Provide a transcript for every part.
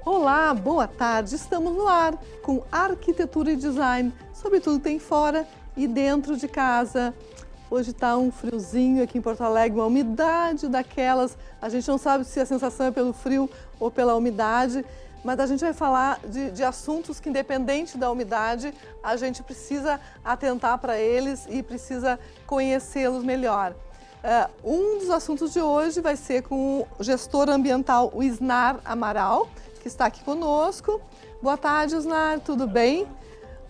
Olá, boa tarde. Estamos no ar com arquitetura e design, sobre tudo tem fora e dentro de casa. Hoje está um friozinho aqui em Porto Alegre, uma umidade daquelas. A gente não sabe se a sensação é pelo frio ou pela umidade, mas a gente vai falar de assuntos que, independente da umidade, a gente precisa atentar para eles e precisa conhecê-los melhor. Um dos assuntos de hoje vai ser com o gestor ambiental, o Isnar Amaral, que está aqui conosco. Boa tarde, Isnar, tudo bem?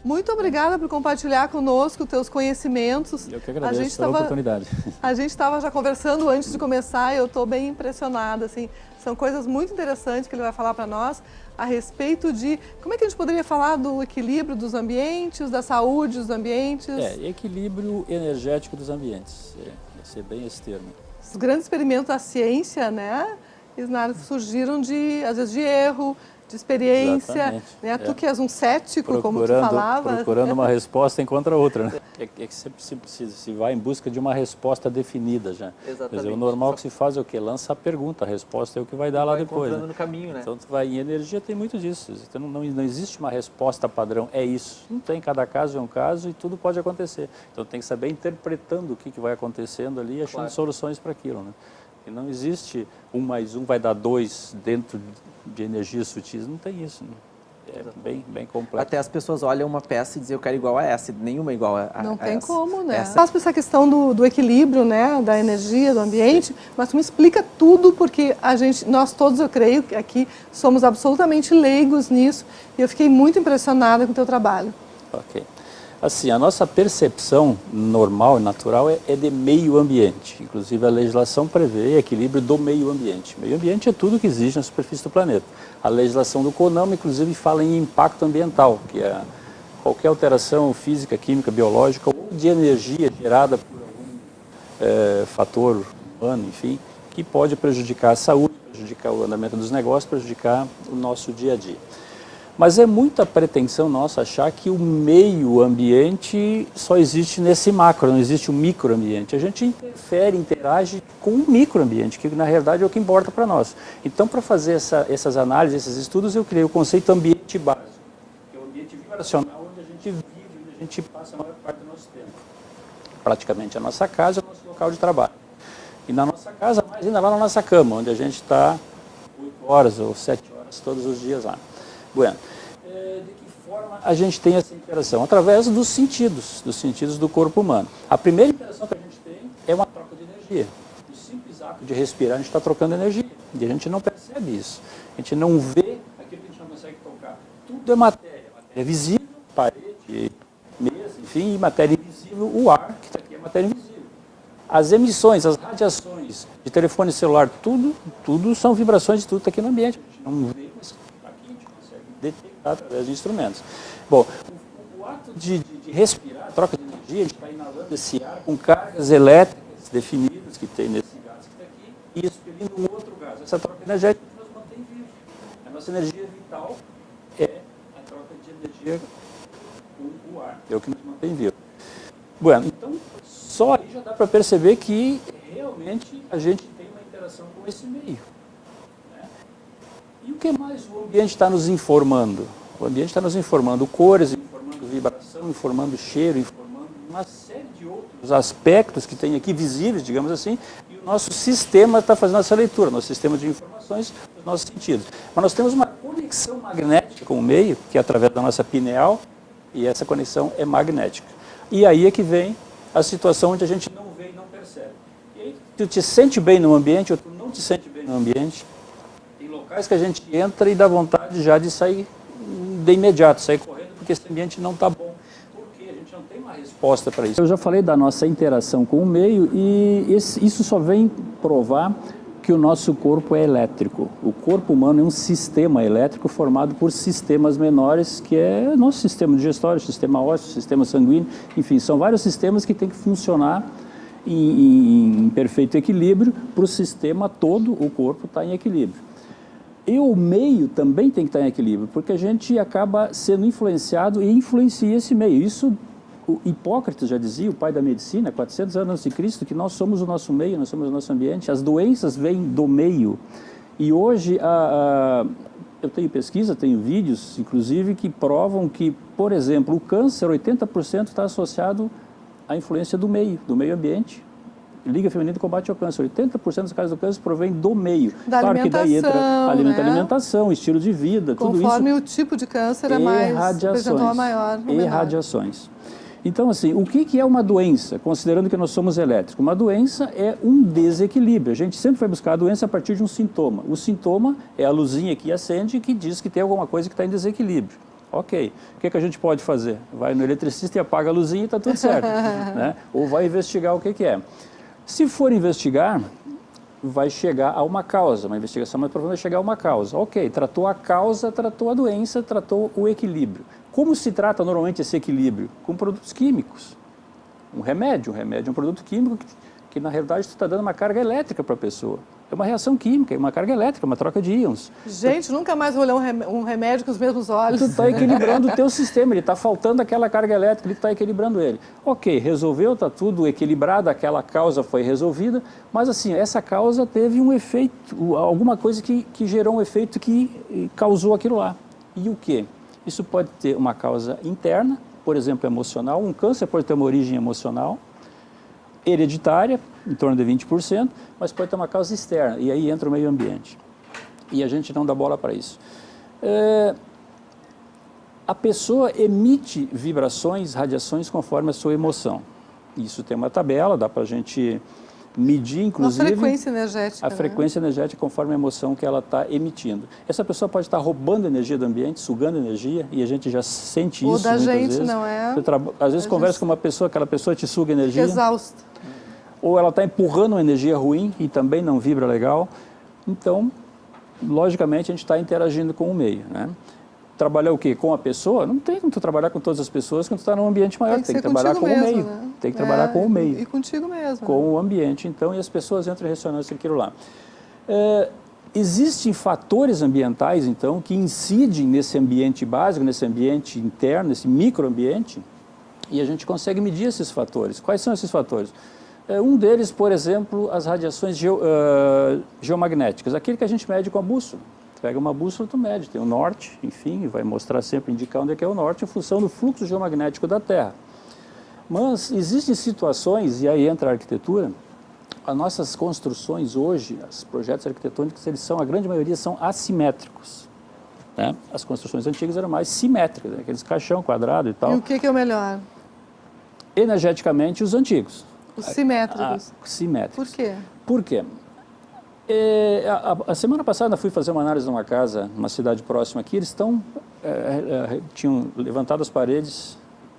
Muito obrigada por compartilhar conosco os teus conhecimentos. Eu que agradeço pela oportunidade. A gente estava já conversando antes de começar e eu estou bem impressionada. Assim, são coisas muito interessantes que ele vai falar para nós a respeito de como é que a gente poderia falar do equilíbrio dos ambientes, da saúde dos ambientes. Equilíbrio energético dos ambientes. Vai ser bem esse termo. Os grandes experimentos da ciência, né, Isnar, surgiram às vezes de erro, de experiência, né? Tu que és um cético, como tu falava. Procurando uma resposta, encontra outra, né? É que sempre se precisa, se vai em busca de uma resposta definida já. Exatamente. Quer dizer, o normal que se faz é o quê? Lança a pergunta, a resposta é o que vai dar lá depois. Encontrando no caminho, né? Então, tu vai em energia, tem muito disso. Então, não existe uma resposta padrão, é isso. Não tem, cada caso é um caso e tudo pode acontecer. Então, tem que saber interpretando o que vai acontecendo ali e achando soluções para aquilo, né? E não existe 1 mais 1 vai dar 2 dentro de energias sutis, não tem isso. Né? É bem complexo. Até as pessoas olham uma peça e dizem eu quero igual a essa, nenhuma igual a essa. Não tem como, né? Faz para essa questão do equilíbrio, né, da energia, do ambiente, mas tu me explica tudo, porque nós todos, eu creio, que aqui somos absolutamente leigos nisso e eu fiquei muito impressionada com o teu trabalho. Ok. Assim, a nossa percepção normal e natural é de meio ambiente. Inclusive, a legislação prevê equilíbrio do meio ambiente. Meio ambiente é tudo que existe na superfície do planeta. A legislação do CONAMA, inclusive, fala em impacto ambiental, que é qualquer alteração física, química, biológica ou de energia gerada por algum fator humano, enfim, que pode prejudicar a saúde, prejudicar o andamento dos negócios, prejudicar o nosso dia a dia. Mas é muita pretensão nossa achar que o meio ambiente só existe nesse macro, não existe o microambiente. A gente interage com o microambiente, que na realidade é o que importa para nós. Então, para fazer essas análises, esses estudos, eu criei o conceito ambiente básico, que é o ambiente vibracional onde a gente vive, onde a gente passa a maior parte do nosso tempo. Praticamente a nossa casa é o nosso local de trabalho. E na nossa casa, mais ainda lá na nossa cama, onde a gente está 8 horas ou 7 horas todos os dias lá. Bueno, de que forma a gente tem essa interação? Através dos sentidos do corpo humano. A primeira interação que a gente tem é uma troca de energia. O simples ato de respirar, a gente está trocando energia. E a gente não percebe isso. A gente não vê aquilo que a gente não consegue tocar. Tudo é matéria. Matéria visível, parede, mesa, enfim, e matéria invisível, o ar, que está aqui é matéria invisível. As emissões, as radiações de telefone celular, tudo são vibrações, tudo está aqui no ambiente. A gente não vê, mas detectar através de instrumentos. Bom, o ato de respirar, troca de energia, a gente está inalando esse ar com cargas elétricas definidas que tem nesse gás que está aqui e expelindo um outro gás. Essa troca energética nos mantém vivos. A nossa energia vital é a troca de energia com o ar. É o que nos mantém vivos. Bueno, então, só aí já dá para perceber que realmente a gente tem uma interação com esse meio. E o que mais o ambiente está nos informando? O ambiente está nos informando cores, informando vibração, informando cheiro, informando uma série de outros aspectos que tem aqui visíveis, digamos assim, e o nosso sistema está fazendo essa leitura, nosso sistema de informações, os nossos sentidos. Mas nós temos uma conexão magnética com o meio, que é através da nossa pineal, e essa conexão é magnética. E aí é que vem a situação onde a gente não vê e não percebe. E aí, tu te sente bem no ambiente ou tu não te sente bem no ambiente, locais que a gente entra e dá vontade já de sair de imediato, sair correndo, porque esse ambiente não está bom. Porque a gente não tem uma resposta para isso. Eu já falei da nossa interação com o meio e isso só vem provar que o nosso corpo é elétrico. O corpo humano é um sistema elétrico formado por sistemas menores, que é o nosso sistema digestório, sistema ósseo, sistema sanguíneo, enfim, são vários sistemas que têm que funcionar em perfeito equilíbrio para o sistema todo, o corpo está em equilíbrio. E o meio também tem que estar em equilíbrio, porque a gente acaba sendo influenciado e influencia esse meio. Isso, o Hipócrates já dizia, o pai da medicina, 400 anos antes de Cristo, que nós somos o nosso meio, nós somos o nosso ambiente. As doenças vêm do meio. E hoje, eu tenho pesquisa, tenho vídeos, inclusive, que provam que, por exemplo, o câncer, 80% está associado à influência do meio ambiente. Liga Feminina de Combate ao Câncer. 80% dos casos do câncer provém do meio. Da claro que daí entra né? alimentação, estilo de vida, tudo isso. Conforme o tipo de câncer é mais, apresentou uma maior ou menor. Radiações. Então, assim, o que é uma doença, considerando que nós somos elétricos? Uma doença é um desequilíbrio. A gente sempre vai buscar a doença a partir de um sintoma. O sintoma é a luzinha que acende e que diz que tem alguma coisa que está em desequilíbrio. Ok. O que a gente pode fazer? Vai no eletricista e apaga a luzinha e está tudo certo. Né? Ou vai investigar o que é. Se for investigar, vai chegar a uma causa, uma investigação mais profunda vai chegar a uma causa. Ok, tratou a causa, tratou a doença, tratou o equilíbrio. Como se trata normalmente esse equilíbrio? Com produtos químicos. Um remédio é um produto químico que na realidade está dando uma carga elétrica para a pessoa. É uma reação química, é uma carga elétrica, uma troca de íons. Gente, nunca mais vou olhar um remédio com os mesmos olhos. Tu está equilibrando o teu sistema, ele está faltando aquela carga elétrica, ele está equilibrando ele. Ok, resolveu, está tudo equilibrado, aquela causa foi resolvida, mas assim, essa causa teve um efeito, alguma coisa que gerou um efeito que causou aquilo lá. E o quê? Isso pode ter uma causa interna, por exemplo, emocional, um câncer pode ter uma origem emocional, hereditária, em torno de 20%, mas pode ter uma causa externa, e aí entra o meio ambiente. E a gente não dá bola para isso. A pessoa emite vibrações, radiações conforme a sua emoção. Isso tem uma tabela, dá para a gente medir, inclusive... A frequência energética. A frequência energética conforme a emoção que ela está emitindo. Essa pessoa pode estar roubando energia do ambiente, sugando energia, e a gente já sente isso muitas vezes. Ou da gente, não é? Às vezes conversa com uma pessoa, aquela pessoa te suga energia. Exausta. Ou ela está empurrando uma energia ruim e também não vibra legal. Então, logicamente, a gente está interagindo com o meio, né? Trabalhar o quê? Com a pessoa? Não tem como tu trabalhar com todas as pessoas quando tu está num ambiente maior. Tem que trabalhar com o meio. Né? Tem que trabalhar com o meio. E contigo mesmo. Com o ambiente, então, e as pessoas entram em ressonância com aquilo lá. Existem fatores ambientais, então, que incidem nesse ambiente básico, nesse ambiente interno, nesse microambiente, e a gente consegue medir esses fatores. Quais são esses fatores? Um deles, por exemplo, as radiações geomagnéticas, aquele que a gente mede com a bússola. Tu pega uma bússola, tu mede, tem o norte, enfim, vai mostrar sempre, indicar onde é que é o norte, em função do fluxo geomagnético da Terra. Mas existem situações, e aí entra a arquitetura, as nossas construções hoje, os projetos arquitetônicos, eles são, a grande maioria são assimétricos. Né? As construções antigas eram mais simétricas, né? Aqueles caixão quadrado e tal. E o que é o melhor? Energeticamente, os antigos. Os simétricos. Simétricos. Por quê? Por quê? A semana passada eu fui fazer uma análise numa casa, numa cidade próxima aqui, eles tinham levantado as paredes,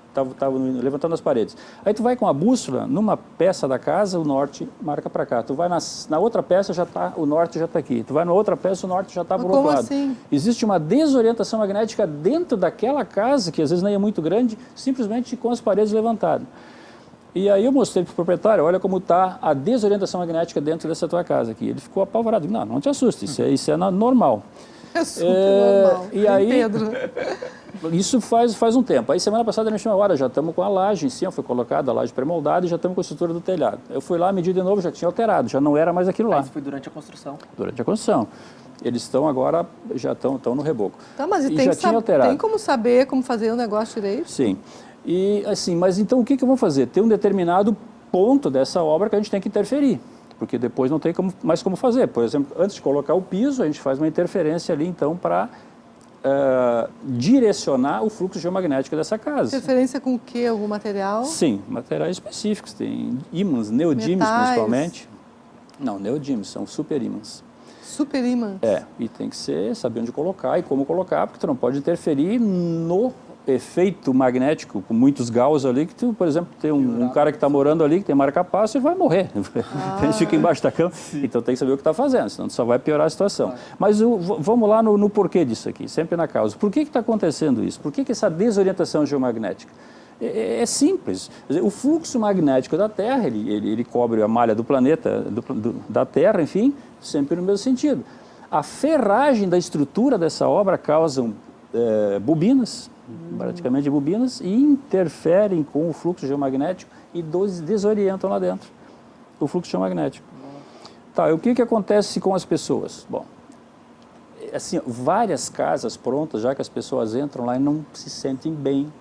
estavam levantando as paredes. Aí tu vai com a bússola, numa peça da casa, o norte marca para cá. Tu vai na outra peça, o norte já está aqui. Tu vai na outra peça, o norte já está para o outro lado. Assim? Existe uma desorientação magnética dentro daquela casa, que às vezes nem é muito grande, simplesmente com as paredes levantadas. E aí eu mostrei para o proprietário, olha como está a desorientação magnética dentro dessa tua casa aqui. Ele ficou apavorado. Não te assuste, isso é normal. É super normal. E aí, Pedro. Isso faz um tempo. Aí semana passada me chamou, já estamos com a laje em cima, foi colocada a laje pré-moldada e já estamos com a estrutura do telhado. Eu fui lá, medi de novo, já tinha alterado, já não era mais aquilo lá. Isso foi durante a construção. Durante a construção. Eles estão agora, já estão no reboco. Tá, mas já tinha alterado. Tem como saber como fazer o negócio direito? Sim. E assim, mas então o que eu vou fazer? Tem um determinado ponto dessa obra que a gente tem que interferir, porque depois não tem mais como fazer. Por exemplo, antes de colocar o piso, a gente faz uma interferência ali, então, para direcionar o fluxo geomagnético dessa casa. Interferência com o quê? Algum material? Sim, materiais específicos. Tem ímãs, neodímons principalmente. Não, neodímons, são super ímãs. Super ímãs? E tem que saber onde colocar e como colocar, porque tu não pode interferir no efeito magnético, com muitos Gauss ali, que tu, por exemplo, tem um cara que está morando ali, que tem marca-passo, ele vai morrer. Ele fica embaixo da cama, então tem que saber o que está fazendo, senão tu só vai piorar a situação. Mas vamos lá no porquê disso aqui, sempre na causa. Por que está acontecendo isso? Por que essa desorientação geomagnética? É simples. O fluxo magnético da Terra, ele cobre a malha do planeta, da Terra, enfim, sempre no mesmo sentido. A ferragem da estrutura dessa obra causa bobinas, praticamente bobinas, e interferem com o fluxo geomagnético e desorientam lá dentro o fluxo geomagnético. Tá, e o que acontece com as pessoas? Bom, assim, várias casas prontas, já que as pessoas entram lá e não se sentem bem,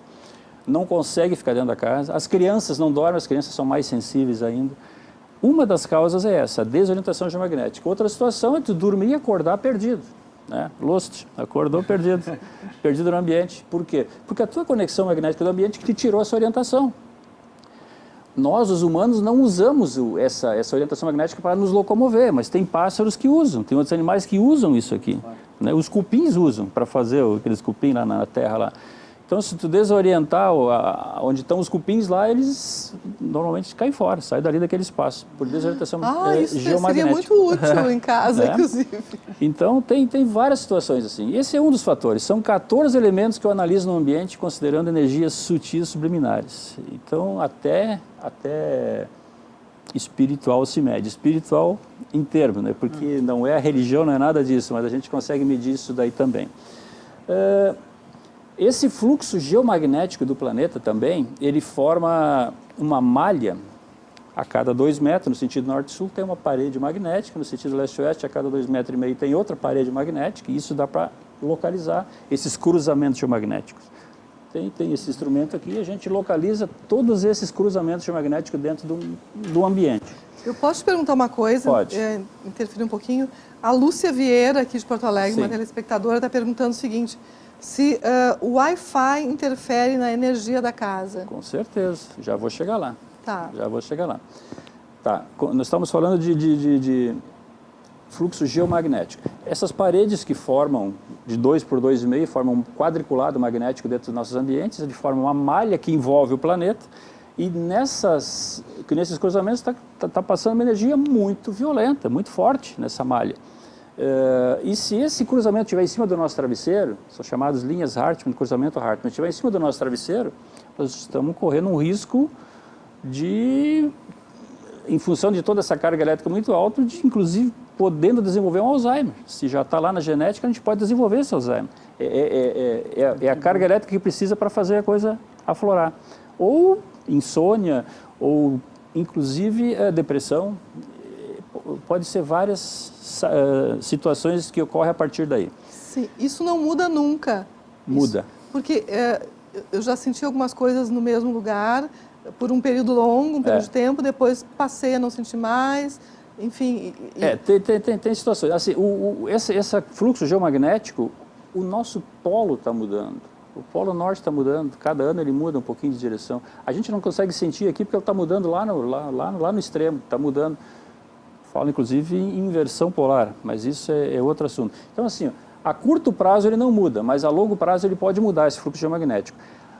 não conseguem ficar dentro da casa, as crianças não dormem, as crianças são mais sensíveis ainda. Uma das causas é essa, a desorientação geomagnética. Outra situação é tu dormir e acordar perdido, né? Lost, acordou perdido, perdido no ambiente. Por quê? Porque a tua conexão magnética do ambiente que te tirou essa orientação. Nós, os humanos, não usamos essa orientação magnética para nos locomover, mas tem pássaros que usam, tem outros animais que usam isso aqui. Né? Os cupins usam para fazer aqueles cupins lá na terra lá. Então, se tu desorientar onde estão os cupins lá, eles normalmente caem fora, saem dali daquele espaço, por desorientação isso geomagnética. seria muito útil em casa, inclusive. Então, tem várias situações assim. Esse é um dos fatores. São 14 elementos que eu analiso no ambiente, considerando energias sutis subliminares. Então, até espiritual se mede. Espiritual em termo, né? Porque não é a religião, não é nada disso, mas a gente consegue medir isso daí também. Esse fluxo geomagnético do planeta também, ele forma uma malha a cada 2 metros, no sentido norte-sul tem uma parede magnética, no sentido leste-oeste a cada 2,5 metros tem outra parede magnética, e isso dá para localizar esses cruzamentos geomagnéticos. Tem esse instrumento aqui e a gente localiza todos esses cruzamentos geomagnéticos dentro do ambiente. Eu posso te perguntar uma coisa? Pode. Interferir um pouquinho. A Lúcia Vieira, aqui de Porto Alegre, Sim. uma telespectadora, está perguntando o seguinte: se o Wi-Fi interfere na energia da casa. Com certeza, já vou chegar lá. Tá. Já vou chegar lá. Tá, nós estamos falando de fluxo geomagnético. Essas paredes que formam de 2 por 2,5 formam um quadriculado magnético dentro dos nossos ambientes, ele forma uma malha que envolve o planeta, e nesses cruzamentos está passando uma energia muito violenta, muito forte nessa malha. E se esse cruzamento estiver em cima do nosso travesseiro, são chamadas linhas Hartmann, cruzamento Hartmann, estiver em cima do nosso travesseiro, nós estamos correndo um risco em função de toda essa carga elétrica muito alta, de inclusive podendo desenvolver um Alzheimer. Se já está lá na genética, a gente pode desenvolver esse Alzheimer. É a carga elétrica que precisa para fazer a coisa aflorar. Ou insônia, ou inclusive depressão. Pode ser várias situações que ocorrem a partir daí. Sim, isso não muda nunca. Muda. Porque eu já senti algumas coisas no mesmo lugar por um período longo, um período de tempo, depois passei a não sentir mais, enfim. Tem situações. Assim, esse fluxo geomagnético, o nosso polo está mudando. O polo norte está mudando, cada ano ele muda um pouquinho de direção. A gente não consegue sentir aqui porque ele está mudando lá no extremo, está mudando. Falo inclusive em inversão polar, mas isso é outro assunto. Então assim, a curto prazo ele não muda, mas a longo prazo ele pode mudar esse fluxo geomagnético.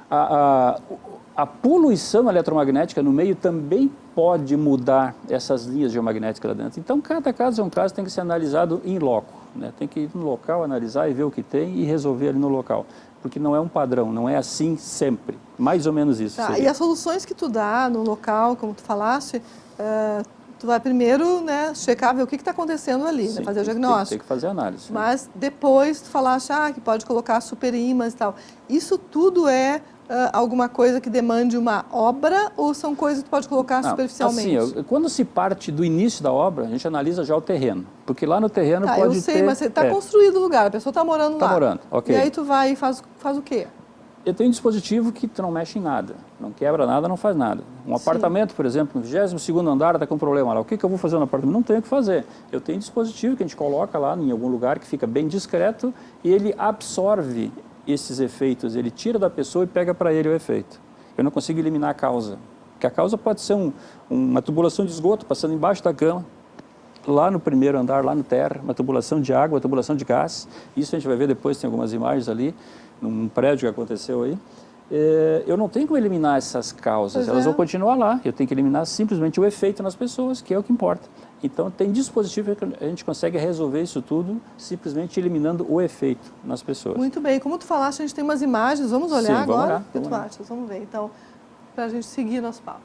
A poluição eletromagnética no meio também pode mudar essas linhas geomagnéticas lá dentro. Então cada caso é um caso, tem que ser analisado in loco, né? Tem que ir no local, analisar e ver o que tem e resolver ali no local. Porque não é um padrão, não é assim sempre. Mais ou menos isso. Tá, e as soluções que tu dá no local, como tu falaste, tu vai primeiro, né, checar, ver o que está acontecendo ali, Sim, né, fazer o diagnóstico. Tem que fazer análise. Mas depois tu falaste que pode colocar superímãs e tal. Isso tudo é alguma coisa que demande uma obra ou são coisas que tu pode colocar superficialmente? Assim, quando se parte do início da obra, a gente analisa já o terreno. Porque lá no terreno pode ter... eu sei, mas está construído o lugar, a pessoa está morando lá. Está morando, ok. E aí tu vai e faz o quê? Eu tenho um dispositivo que tu não mexe em nada, não quebra nada, não faz nada. Um apartamento, por exemplo, no 22º andar está com um problema lá. O que eu vou fazer no apartamento? Não tenho o que fazer. Eu tenho um dispositivo que a gente coloca lá em algum lugar que fica bem discreto e ele absorve esses efeitos, ele tira da pessoa e pega para ele o efeito. Eu não consigo eliminar a causa. Porque a causa pode ser uma tubulação de esgoto passando embaixo da cama, lá no primeiro andar, lá no terra, uma tubulação de água, uma tubulação de gás. Isso a gente vai ver depois, tem algumas imagens ali, num prédio que aconteceu aí. Eu não tenho como eliminar essas causas, elas vão continuar lá. Eu tenho que eliminar simplesmente o efeito nas pessoas, que é o que importa. Então, tem dispositivo que a gente consegue resolver isso tudo simplesmente eliminando o efeito nas pessoas. Muito bem. Como tu falaste, a gente tem umas imagens. Vamos olhar Sim, agora? Vamos O que tu achas? Vamos ver. Então, para a gente seguir nosso papo.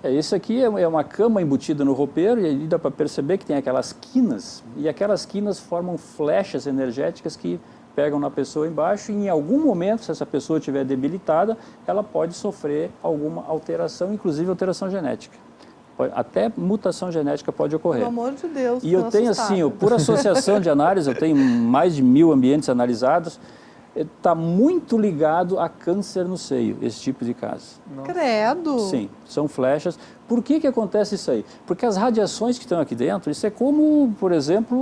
Esse aqui é uma cama embutida no roupeiro e aí dá para perceber que tem aquelas quinas. E aquelas quinas formam flechas energéticas que pegam na pessoa embaixo e em algum momento, se essa pessoa estiver debilitada, ela pode sofrer alguma alteração, inclusive alteração genética. Até mutação genética pode ocorrer. Pelo amor de Deus. E eu tenho assim, por associação de análise, eu tenho mais de 1000 ambientes analisados, está muito ligado a câncer no seio, esse tipo de caso. Credo! Sim, são flechas. Por que acontece isso aí? Porque as radiações que estão aqui dentro, isso é como, por exemplo,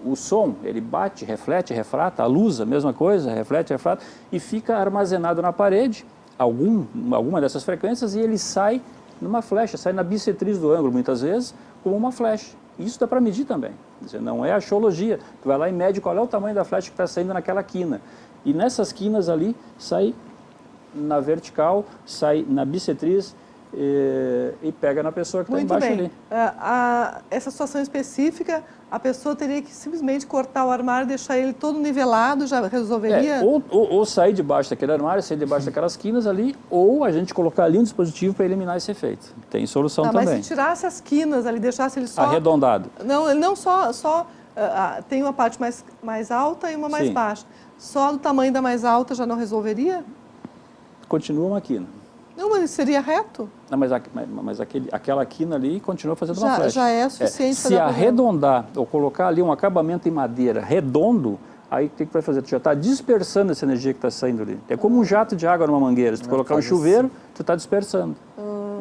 o som. Ele bate, reflete, refrata, a luz, a mesma coisa, reflete, refrata, e fica armazenado na parede, alguma dessas frequências, e ele sai numa flecha, sai na bissetriz do ângulo, muitas vezes, como uma flecha. Isso dá para medir também. Quer dizer, não é axologia. Tu vai lá e mede qual é o tamanho da flecha que está saindo naquela quina. E nessas quinas ali, sai na vertical, sai na bissetriz e pega na pessoa que está embaixo ali. Essa situação específica, a pessoa teria que simplesmente cortar o armário, deixar ele todo nivelado, já resolveria? Ou sair debaixo daquele armário, sair debaixo daquelas quinas ali, ou a gente colocar ali um dispositivo para eliminar esse efeito. Tem solução também. Mas se tirasse as quinas ali, deixasse ele só... Arredondado. Não, ele não só tem uma parte mais alta e uma mais Sim. baixa. Só do tamanho da mais alta já não resolveria? Continua uma quina. Não, mas seria reto? Não, mas aquela quina ali continua fazendo uma flecha. Já é suficiente para Se arredondar ou colocar ali um acabamento em madeira redondo, aí o que vai fazer? Tu já está dispersando essa energia que está saindo ali. É como um jato de água numa mangueira. Se tu colocar um chuveiro, tu está dispersando.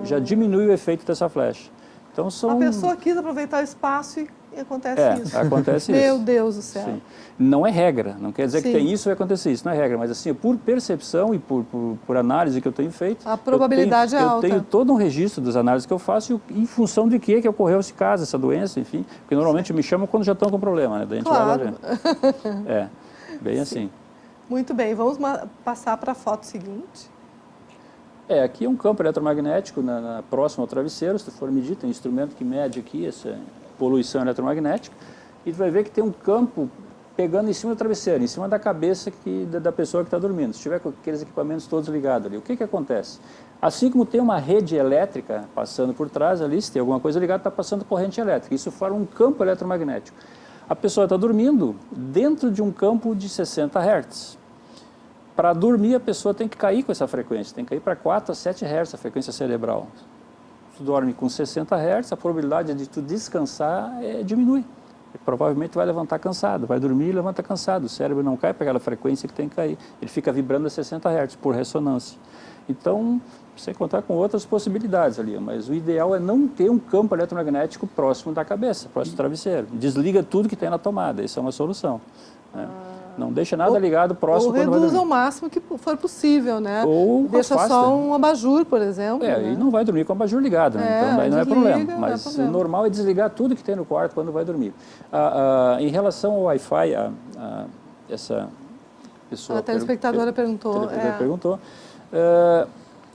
Já diminui o efeito dessa flecha. Então, A pessoa quis aproveitar o espaço e acontece isso. Acontece isso. Meu Deus do céu. Sim. Não é regra, não quer dizer que tem isso vai acontecer isso, não é regra, mas assim, por percepção e por análise que eu tenho feito, a probabilidade é alta. Eu tenho todo um registro das análises que eu faço e em função de que ocorreu esse caso, essa doença, enfim, porque normalmente me chamam quando já estão com problema, né? Daí a gente vai lá ver. Bem assim. Muito bem, vamos passar para a foto seguinte. Aqui é um campo eletromagnético próximo ao travesseiro, se tu for medir, tem um instrumento que mede aqui essa poluição eletromagnética, e tu vai ver que tem um campo pegando em cima do travesseiro, em cima da cabeça da pessoa que está dormindo. Se tiver com aqueles equipamentos todos ligados ali, o que acontece? Assim como tem uma rede elétrica passando por trás ali, se tem alguma coisa ligada, está passando corrente elétrica. Isso forma um campo eletromagnético. A pessoa está dormindo dentro de um campo de 60 Hz. Para dormir, a pessoa tem que cair com essa frequência, tem que cair para 4 a 7 Hz a frequência cerebral. Se tu dorme com 60 Hz, a probabilidade de tu descansar diminui. Provavelmente vai levantar cansado, vai dormir e levanta cansado. O cérebro não cai para aquela frequência que tem que cair. Ele fica vibrando a 60 Hz por ressonância. Então, você contar com outras possibilidades ali, mas o ideal é não ter um campo eletromagnético próximo da cabeça, próximo do travesseiro. Desliga tudo que tem na tomada, essa é uma solução. Né? Não deixa nada ligado próximo quando vai dormir. Ou reduz ao máximo que for possível, né? Ou deixa afasta. Só um abajur, por exemplo. E não vai dormir com o abajur ligado, né? Então daí não é problema. Mas problema. O normal é desligar tudo que tem no quarto quando vai dormir. Em relação ao Wi-Fi, essa pessoa... A telespectadora perguntou.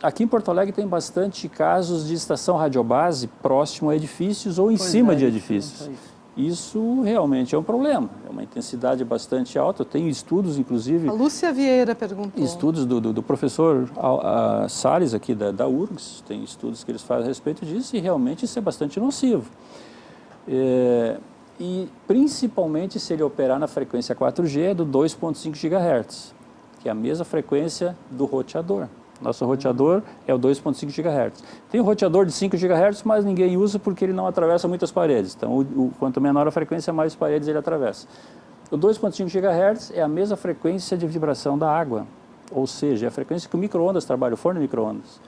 Aqui em Porto Alegre tem bastante casos de estação radiobase próximo a edifícios ou em cima de edifícios. Isso realmente é um problema, é uma intensidade bastante alta. Eu tenho estudos, inclusive... A Lúcia Vieira perguntou. Estudos do professor Salles, aqui da URGS, tem estudos que eles fazem a respeito disso e realmente isso é bastante nocivo. E principalmente se ele operar na frequência 4G do 2.5 GHz, que é a mesma frequência do roteador. Nosso roteador é o 2.5 GHz. Tem o roteador de 5 GHz, mas ninguém usa porque ele não atravessa muitas paredes. Então, quanto menor a frequência, mais paredes ele atravessa. O 2.5 GHz é a mesma frequência de vibração da água. Ou seja, é a frequência que o micro-ondas trabalha, o forno de micro-ondas.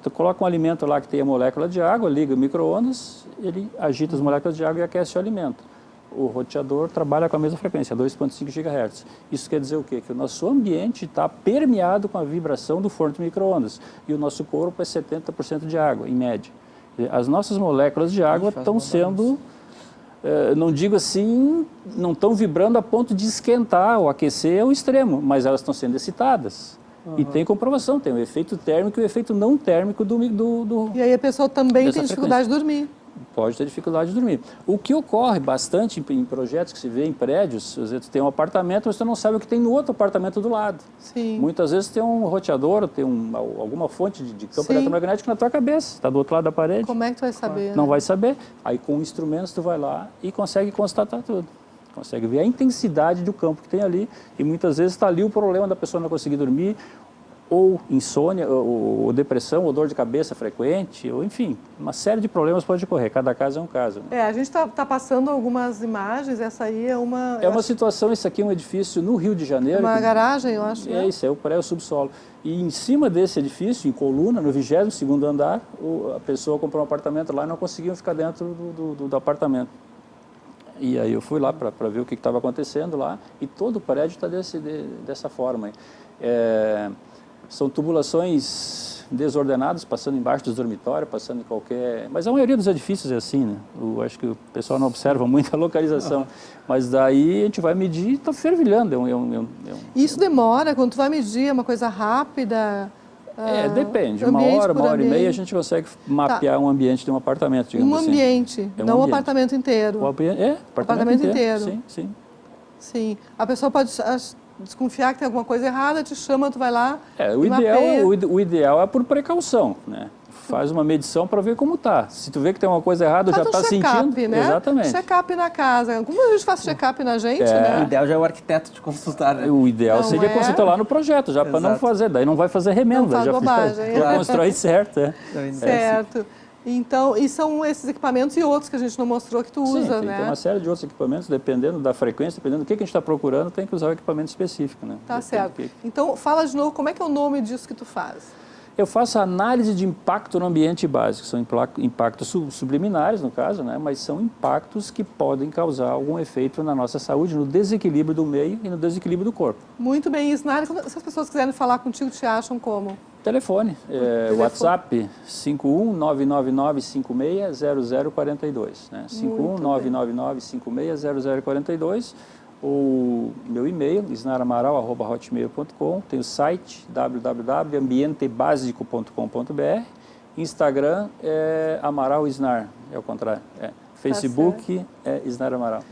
Tu coloca um alimento lá que tem a molécula de água, liga o micro-ondas, ele agita as moléculas de água e aquece o alimento. O roteador trabalha com a mesma frequência, 2.5 GHz. Isso quer dizer o quê? Que o nosso ambiente está permeado com a vibração do forno de micro-ondas. E o nosso corpo é 70% de água, em média. As nossas moléculas de água estão sendo, não digo assim, não estão vibrando a ponto de esquentar ou aquecer ao extremo, mas elas estão sendo excitadas. E tem comprovação, tem o efeito térmico e o efeito não térmico do E aí a pessoa também tem dificuldade de dormir. Pode ter dificuldade de dormir. O que ocorre bastante em projetos que se vê em prédios, às vezes tu tem um apartamento, mas tu não sabe o que tem no outro apartamento do lado. Sim. Muitas vezes tem um roteador, tem alguma fonte de campo eletromagnético na tua cabeça, está do outro lado da parede. Como é que tu vai saber? Não vai saber. Aí com instrumentos tu vai lá e consegue constatar tudo. Consegue ver a intensidade do campo que tem ali e muitas vezes está ali o problema da pessoa não conseguir dormir ou insônia, ou depressão, ou dor de cabeça frequente, ou enfim, uma série de problemas pode ocorrer, cada caso é um caso. Né? A gente tá passando algumas imagens, essa aí é uma... É uma situação, esse aqui é um edifício no Rio de Janeiro. Uma garagem, eu acho, né? Isso, é o pré-subsolo. E em cima desse edifício, em coluna, no 22º andar, a pessoa comprou um apartamento lá e não conseguiam ficar dentro do apartamento. E aí eu fui lá para ver o que estava acontecendo lá, e todo o prédio está dessa forma. São tubulações desordenadas, passando embaixo dos dormitórios, passando em qualquer... Mas a maioria dos edifícios é assim, né? Acho que o pessoal não observa muito a localização. Mas daí a gente vai medir e está fervilhando. Isso demora? Quando tu vai medir, é uma coisa rápida? Depende. Uma hora e meia a gente consegue mapear um ambiente de um apartamento, digamos assim. Ambiente, não um apartamento inteiro. Apartamento inteiro. Sim. Sim. A pessoa pode desconfiar que tem alguma coisa errada, te chama, tu vai lá o ideal é por precaução, né? Faz uma medição para ver como tá. Se tu vê que tem uma coisa errada, já está sentindo. Né? Exatamente. Check-up na casa. Como a gente faz check-up na gente, né? O ideal já é o arquiteto te consultar, né? O ideal seria consultar lá no projeto, já para não fazer. Daí não vai fazer remendo, não faz bobagem. Já constrói certo. Certo. Então, e são esses equipamentos e outros que a gente não mostrou que tu usa, né? Tem uma série de outros equipamentos, dependendo da frequência, dependendo do que a gente está procurando, tem que usar o equipamento específico, né? Tá certo. Então, fala de novo, como é que é o nome disso que tu faz? Eu faço análise de impacto no ambiente básico. São impactos subliminares, no caso, né? Mas são impactos que podem causar algum efeito na nossa saúde, no desequilíbrio do meio e no desequilíbrio do corpo. Muito bem, Isnar. Se as pessoas quiserem falar contigo, te acham como? Telefone. WhatsApp 51999560042. Né? 51999560042. O meu e-mail, isnaramaral@hotmail.com. Tem o site www.ambientebasico.com.br. Instagram é Amaral Isnar, é o contrário. Facebook é Isnar Amaral.